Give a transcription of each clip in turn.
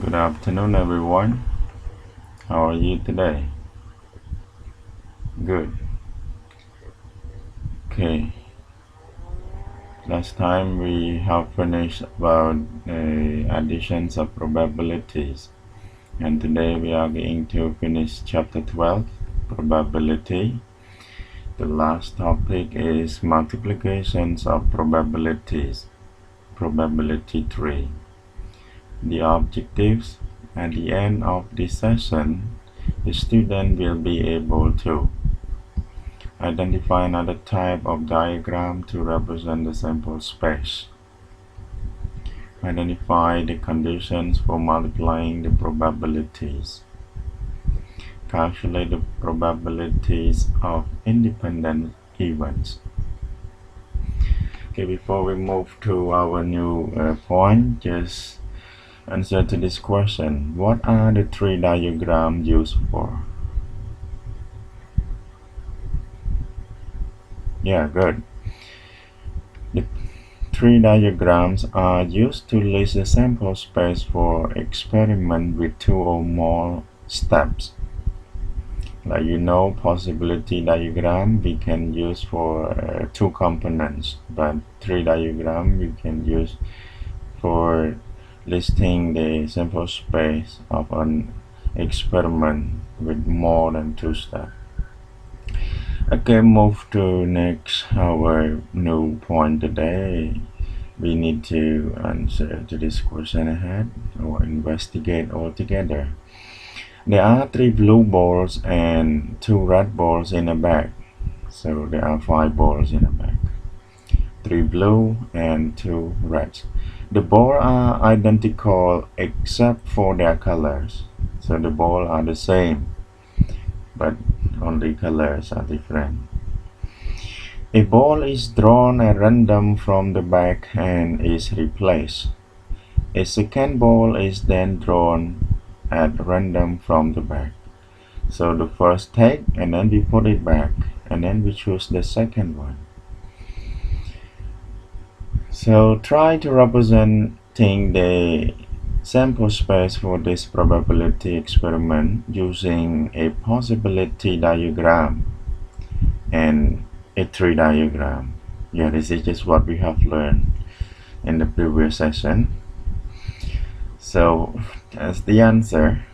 Good afternoon, everyone. How are you today? Good. Okay. Last time we have finished about additions of probabilities, and today we are going to finish chapter 12, probability. The last topic is multiplications of probabilities, probability 3. The objectives: at the end of this session, the student will be able to identify another type of diagram to represent the sample space. Identify the conditions for multiplying the probabilities. Calculate the probabilities of independent events. Okay, before we move to our new point, just answer to this question. What are the three diagrams used for? Yeah, good. The three diagrams are used to list the sample space for experiment with two or more steps. Like possibility diagram we can use for two components, but three diagram we can use for listing the sample space of an experiment with more than two steps. Okay, move to next our new point today. We need to answer to this question ahead or investigate all together. There are 3 blue balls and 2 red balls in a bag. So there are 5 balls in a bag. 3 blue and 2 red. The balls are identical except for their colors. So the balls are the same, but only colors are different. A ball is drawn at random from the bag and is replaced. A second ball is then drawn at random from the bag. So the first take and then we put it back and then we choose the second one. So try to representing the sample space for this probability experiment using a possibility diagram and a tree diagram. Yeah, this is just what we have learned in the previous session. So as the answer,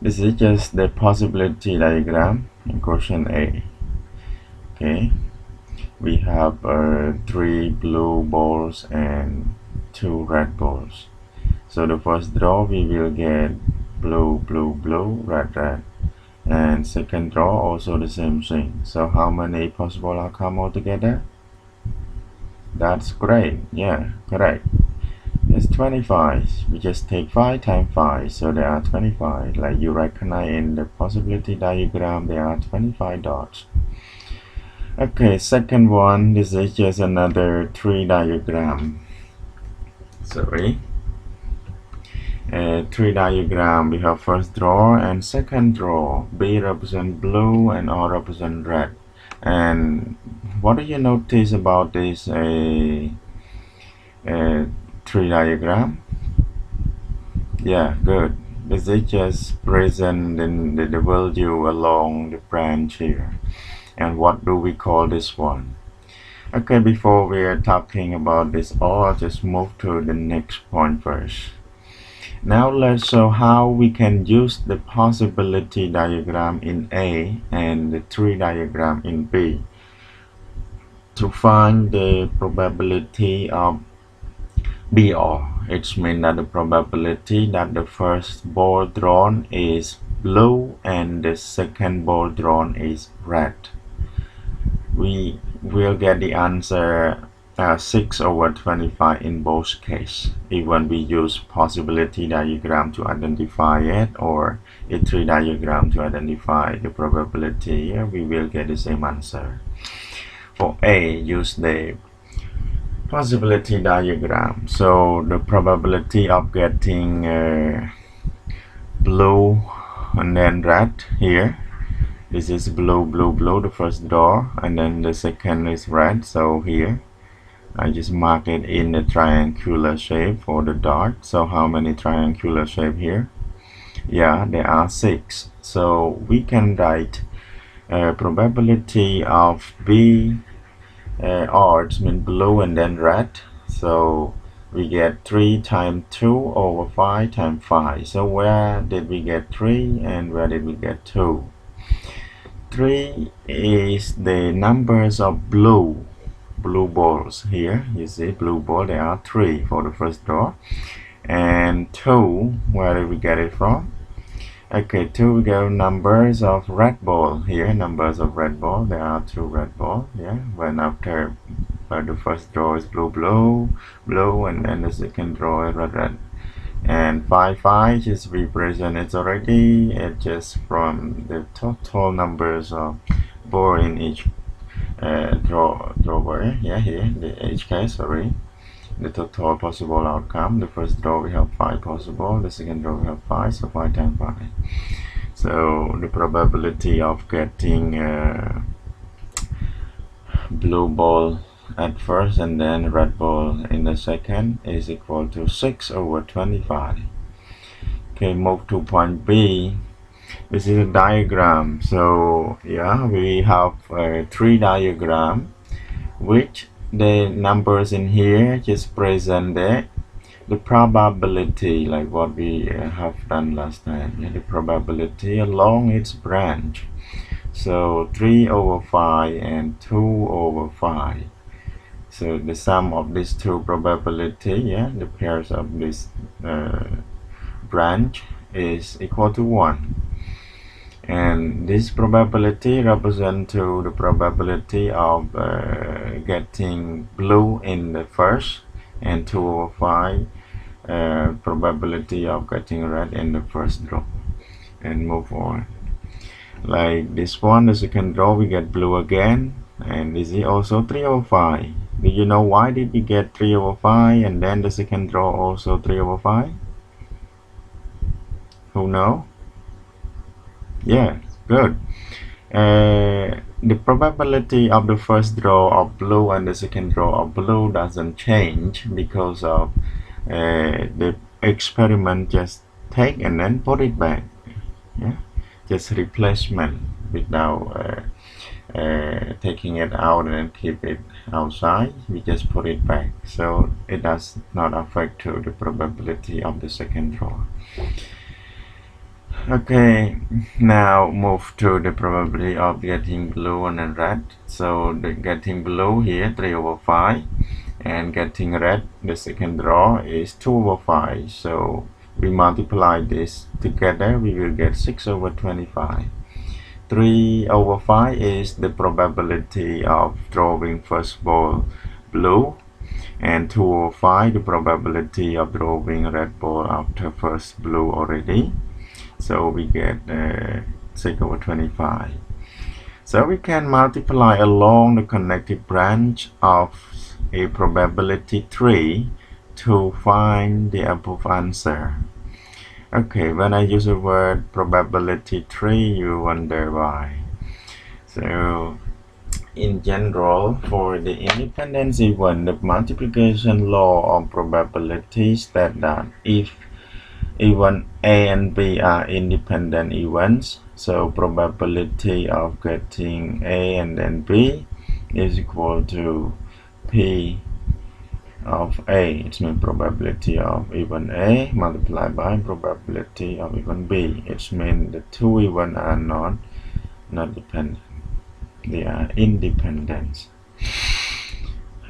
this is just the possibility diagram in question A. Okay, we have 3 blue balls and 2 red balls. So the first draw we will get blue, blue, blue, red, red, and second draw also the same thing. So how many possible outcomes altogether? That's great. Yeah, correct. It's 25. We just take 5 times 5, so there are 25. Like you recognize in the possibility diagram, there are 25 dots. Okay, second one, this is just another tree diagram. Sorry. Tree diagram, we have first draw and second draw. B represent blue and O represent red. And what do you notice about this tree diagram? Yeah, good. This is just present in the value along the branch here. And what do we call this one? Okay, before we are talking about this, I'll just move to the next point first. Now let's show how we can use the possibility diagram in A and the tree diagram in B to find the probability of BR. It means that the probability that the first ball drawn is blue and the second ball drawn is red. We will get the answer 6/25 in both cases, even we use possibility diagram to identify it or a tree diagram to identify the probability. Here we will get the same answer. For A, use the possibility diagram. So the probability of getting blue and then red here. This is blue, blue, blue, the first draw, and then the second is red. So here I just mark it in the triangular shape for the dot. So how many triangular shape here? Yeah, there are 6. So we can write probability of B odds mean blue and then red. So we get 3 times 2 over 5 times 5. So where did we get 3 and where did we get 2? 3 is the numbers of blue balls here. You see blue ball, there are 3 for the first draw. And 2, where did we get it from? Okay, 2 we get numbers of red ball here. Numbers of red ball, there are 2 red ball. Yeah, when after the first draw is blue, and then the second draw is red. And 5 just represented already. It's just from the total numbers of ball in each drawer. Yeah, here the each case. Sorry, the total possible outcome. The first draw we have 5 possible. The second draw we have 5. So 5 times 5. So the probability of getting blue ball at first and then red ball in the second is equal to 6 over 25. Okay, move to point B. This is a diagram. So yeah, we have 3 diagrams, which the numbers in here just present the probability, like what we have done last time. Yeah, the probability along its branch. So 3 over 5 and 2 over 5. So the sum of these two probability, yeah, the pairs of this branch is equal to 1. And this probability represents to the probability of getting blue in the first, and 2 over 5 probability of getting red in the first draw. And move on. Like this one, the second draw we get blue again, and this is also 3 over 5. Do you know why did we get 3 over 5 and then the second draw also 3 over 5? Who know? Yeah, good. The probability of the first draw of blue and the second draw of blue doesn't change because of the experiment just take and then put it back. Yeah, just replacement without taking it out and keep it outside. We just put it back, so it does not affect to the probability of the second draw. Okay, now move to the probability of getting blue and then red. So the getting blue here 3 over 5, and getting red, the second draw, is 2 over 5. So we multiply this together, we will get 6 over 25. 3 over 5 is the probability of drawing first ball blue, and 2 over 5 the probability of drawing red ball after first blue already. So we get 6 over 25. So we can multiply along the connected branch of a probability 3 to find the above answer. Okay, when I use the word probability 3, you wonder why. So in general, for the independence event, the multiplication law of probability states that if event A and B are independent events, so probability of getting A and then B is equal to P of A. It means probability of event A multiplied by probability of event B. It means the two events are not dependent, they are independent.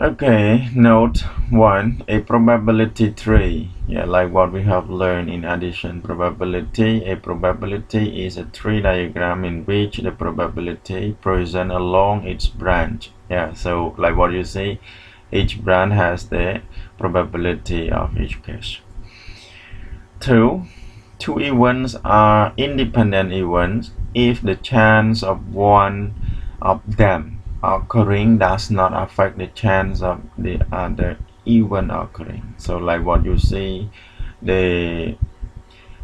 Okay, note 1, a probability 3. Yeah, like what we have learned in addition probability. A probability is a tree diagram in which the probability present along its branch. Yeah, so like what you see, each branch has the probability of each case. 2, two events are independent events if the chance of one of them occurring does not affect the chance of the other event occurring. So like what you see, the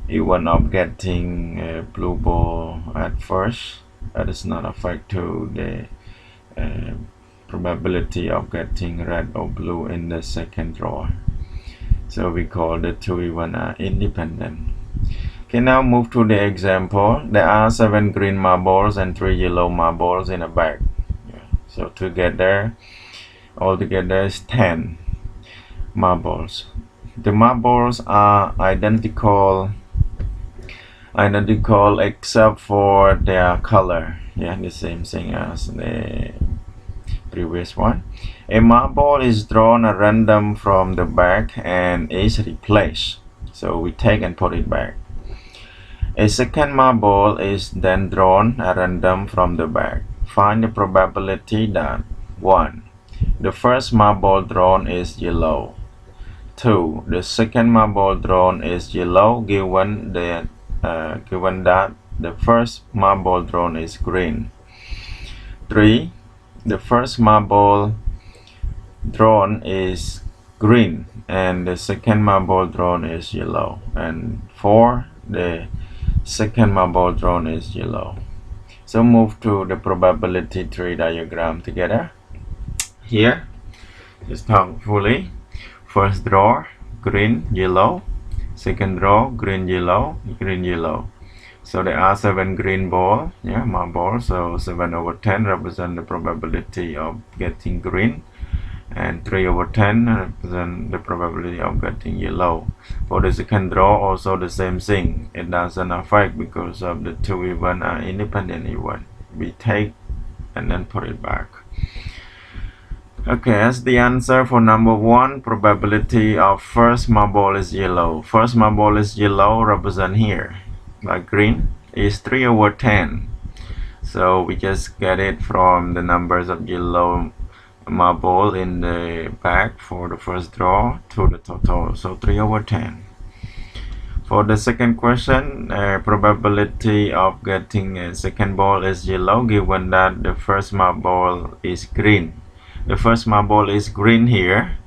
event of getting a blue ball at first, that is not affect to the probability of getting red or blue in the second drawer. So we call the two events are independent. Okay, now move to the example. There are 7 green marbles and 3 yellow marbles in a bag. So altogether is 10 marbles. The marbles are identical except for their color. The same thing as the previous one. A marble is drawn at random from the bag and is replaced. So we take and put it back. A second marble is then drawn at random from the bag. Find the probability that 1. The first marble drawn is yellow. 2. The second marble drawn is yellow given that the first marble drawn is green. 3. The first marble drawn is green and the second marble drawn is yellow. And 4. The second marble drawn is yellow. So move to the probability tree diagram together. Here, just talk fully. First draw, green, yellow. Second draw, green, yellow, green, yellow. So there are 7 green marbles. So 7/10 represent the probability of getting green, and 3/10 represent the probability of getting yellow. For the second draw, also the same thing. It doesn't affect because of the two events are independent events. We take and then put it back. Okay, as the answer for number 1, probability of first marble is yellow. First marble is yellow, represent here, like green, is 3/10. So we just get it from the numbers of yellow marble in the bag for the first draw to the total, so 3/10. For the second question, probability of getting a second ball is yellow given that the first marble is green. The first marble is green here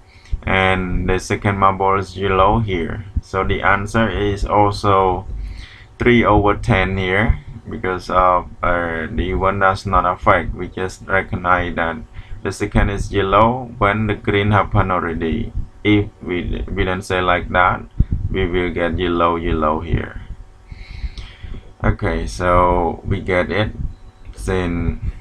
and the second marble is yellow here. So the answer is also 3/10 here because of the one does not affect. We just recognize that the second is yellow when the green happened already. If we don't say like that, we will get yellow here. Okay, so we get it. Then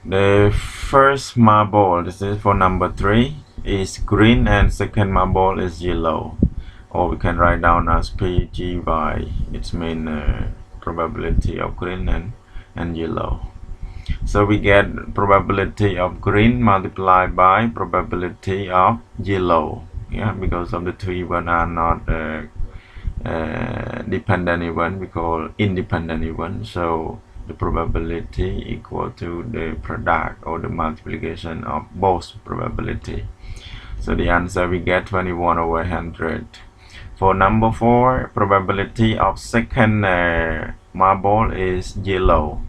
the first marble, this is for number 3, is green and second marble is yellow, or we can write down as PGY. It's mean probability of green and yellow. So we get probability of green multiplied by probability of yellow. Because of the two events are not dependent event, we call independent event. So the probability equal to the product or the multiplication of both probability. So the answer we get 21/100. For number 4, probability of second marble is yellow.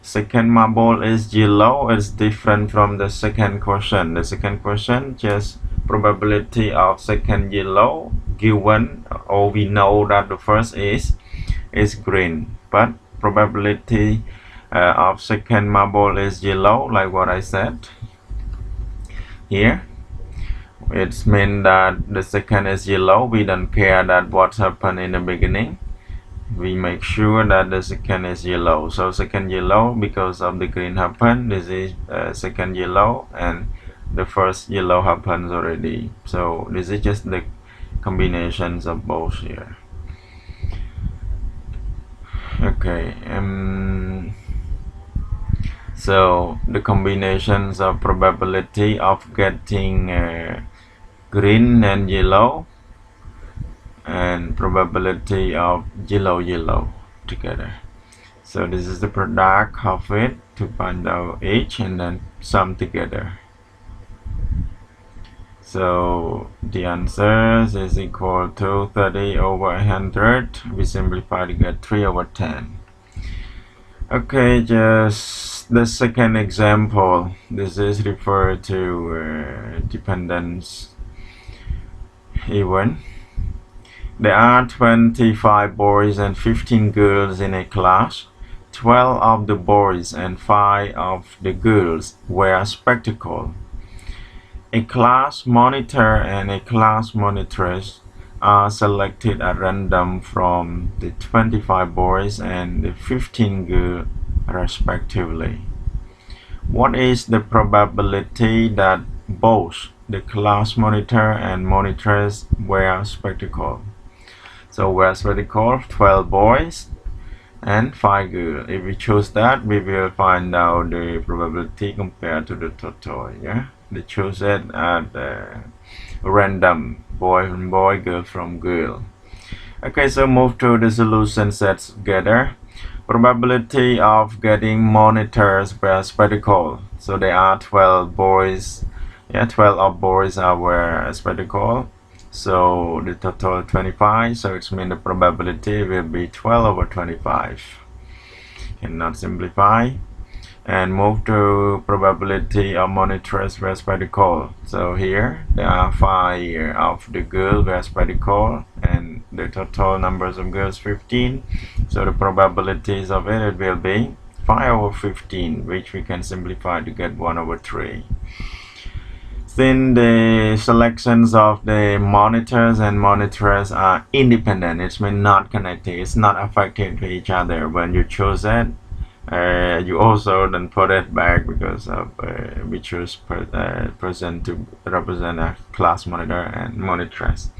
Second marble is yellow is different from the second question. The second question just probability of second yellow given, or we know that the first is green, but probability of second marble is yellow, like what I said here. It's mean that the second is yellow. We don't care that what happened in the beginning. We make sure that the second is yellow. So second yellow because of the green happened. This is second yellow and the first yellow happens already. So this is just the combinations of both here. Okay, so the combinations of probability of getting green and yellow and probability of yellow together. So this is the product of it to find out each and then sum together. So the answer is equal to 30/100. We simplify to get 3/10. Okay, just the second example. This is referred to dependence event. There are 25 boys and 15 girls in a class. 12 of the boys and 5 of the girls wear spectacles. A class monitor and a class monitress are selected at random from the 25 boys and the 15 girls respectively. What is the probability that both the class monitor and monitress wear spectacles? So wear spectacles, 12 boys and 5 girls. If we choose that, we will find out the probability compared to the total. Yeah, they choose it at random, boy from boy, girl from girl. Okay, so move to the solution sets together. Probability of getting monitors wear spectacle. So there are 12 boys. Yeah, 12 of boys are wear spectacle. So the total 25. So it means the probability will be 12 over 25. Cannot simplify. And move to probability of monitors wear spectacle. So here there are 5 of the girls wear spectacle, and the total numbers of girls 15. So the probabilities of it will be 5 over 15, which we can simplify to get 1 over 3. Then the selections of the monitors and monitors are independent. It means not connected. It's not affected to each other. When you choose it, you also then put it back because of we choose person to represent a class monitor and monitress,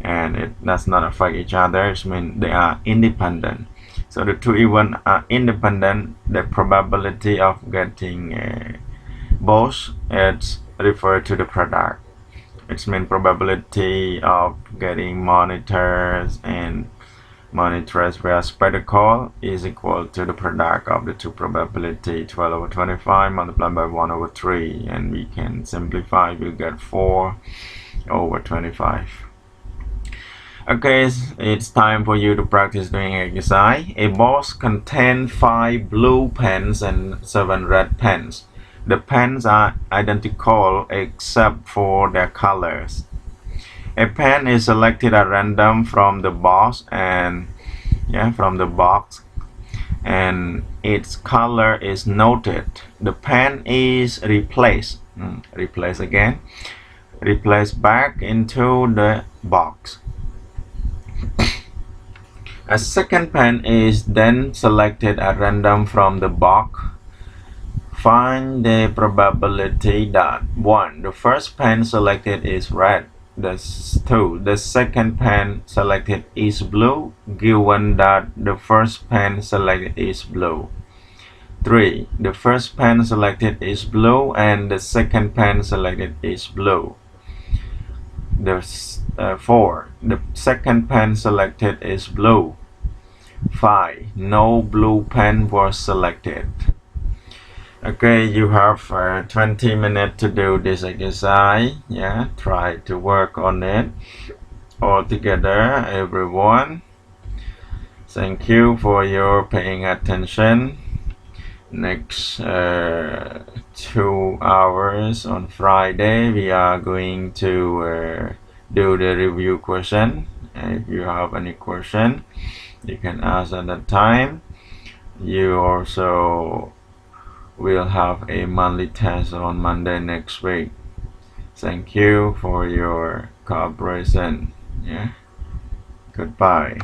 and it does not affect each other. It means they are independent. So the two events are independent. The probability of getting both is referred to the product. It means probability of getting monitors and monitress wear spectacle is equal to the product of the two probability, 12 over 25 multiplied by 1 over 3, and we can simplify, we'll get 4 over 25. Okay, it's time for you to practice doing exercise. A box contains 5 blue pens and 7 red pens. The pens are identical except for their colors. A pen is selected at random from the box and its color is noted. The pen is replaced back into the box. A second pen is then selected at random from the box. Find the probability that 1. The first pen selected is red. 2. The second pen selected is blue, given that the first pen selected is blue. 3. The first pen selected is blue and the second pen selected is blue. 4. The second pen selected is blue. 5. No blue pen was selected. Okay, you have 20 minutes to do this exercise. Yeah, try to work on it all together, everyone. Thank you for your paying attention. Next 2 hours on Friday, we are going to do the review question. If you have any question, you can ask at that time. You also will have a monthly test on Monday next week. Thank you for your cooperation. Yeah. Goodbye.